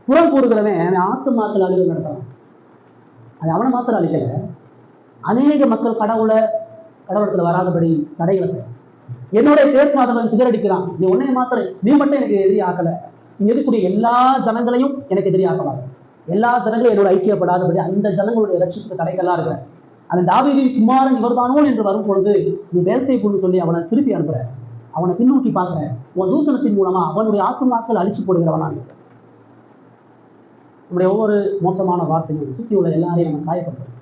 புறம் கூறுகிறவன் அவன் ஆத்துமாக்கள் அழிவு நடத்துறான். அது அவனை மாத்திரம் அழிக்கல, அநேக மக்கள் கடவுளத்துல வராதபடி தடைகளை செய்ய. என்னுடைய சேர்க்காதவன் சிகரடிக்கிறான், நீ உன்னை மாத்திரம், நீ மட்டும் எனக்கு எதிரி ஆக்கல, இங்க இருக்கக்கூடிய எல்லா ஜனங்களையும் எனக்கு எதிரி ஆக்கலாம், எல்லா ஜனங்களும் என்னோட ஐக்கியப்படாதபடி அந்த ஜனங்களுடைய ரட்சிப்புக்கு தடைகள்லாம் இருக்கிற அந்த தாவீதின் குமாரன் இவர்தானோ என்று வரும் பொழுது நீ வேலை கொண்டு சொல்லி அவனை திருப்பி அனுப்புற, அவனை பின்னோக்கி பார்க்கிற, உன் தூசணத்தின் மூலமா அவனுடைய ஆத்துமாக்கள் அழிச்சு போடுகிறவனா இருக்க. நம்முடைய ஒவ்வொரு மோசமான வார்த்தையும் சுத்தி உள்ள எல்லாரையும் நம்ம காயப்படுத்தும்.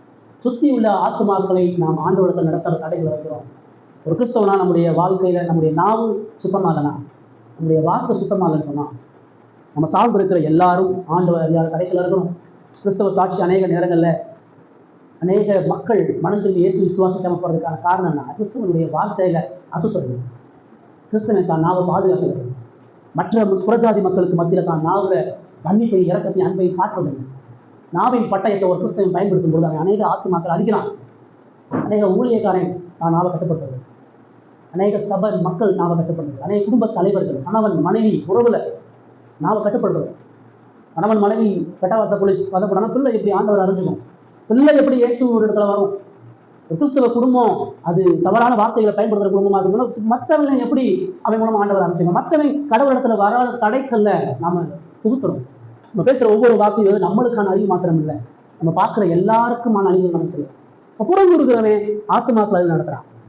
சுத்தி உள்ள ஆத்துமாக்களை நாம் ஆண்டவர்கள் நடத்துற தடைகள் வைக்கிறோம். ஒரு கிறிஸ்தவனா நம்முடைய வாழ்க்கையில நம்முடைய நாவு சுத்தமா இல்லைனா, நம்முடைய வார்த்தை சுத்தமா இல்லைன்னு சொன்னா நம்ம சார்ந்து இருக்கிற எல்லாரும் ஆண்டவர் அறியாத தடைகள் இருக்கிறோம். கிறிஸ்தவ சாட்சி அநேக நேரங்கள்ல அநேக மக்கள் மனதில் இயேசு விசுவாசிக்காம போறதுக்கான காரணம் என்ன? கிறிஸ்தவனுடைய வார்த்தையில அசுத்தம். கிறிஸ்தவன் தான் நாவை பாதுகாக்கிறது, மற்ற புறஜாதி மக்களுக்கு மத்தியில தான் நாவுல மன்னிப்பை, இறக்கத்தை, அன்பை காட்டுவதில்லை. நாவின் பட்டயத்தை ஒரு கிறிஸ்தவன் பயன்படுத்தும் பொழுது அவன் அநேக ஆத்துமாக்கள் அழிக்கிறான். அநேக ஊழியக்காரன் தான் நாவை கட்டுப்படுத்துறது, அநேக சபை மக்கள் நாவை கட்டுப்படுத்துறது, அநேக குடும்ப தலைவர்கள், கணவன் மனைவி உறவுல நாவை கட்டுப்படுத்துறது. கணவன் மனைவி கெட்டவார்த்தை போலீஸ் சொல்லப்படாம பிள்ளை எப்படி ஆண்டவர் அறிஞ்சுக்கும், பிள்ளை எப்படி இயேசு ஒரு இடத்துல வரும். கிறிஸ்தவ குடும்பம் அது தவறான வார்த்தைகளை பயன்படுத்துற குடும்பமா இருக்கணும். மற்றவங்க எப்படி அவன் மூலமா ஆண்டவர் அறிஞ்சுங்க, மற்றவன் கடவுள் இடத்துல வராத தடைக்கல்ல நாம புகுத்துறோம். நம்ம பேசுற ஒவ்வொரு வார்த்தையும் வந்து நம்மளுக்கான அழிவு மாத்திரம் இல்லை, நம்ம பார்க்குற எல்லாருக்குமான அழிவு நம்ம செய்யும். புறம் இருக்கிறவன் ஆத்துமாக்கள் நடத்துறான்.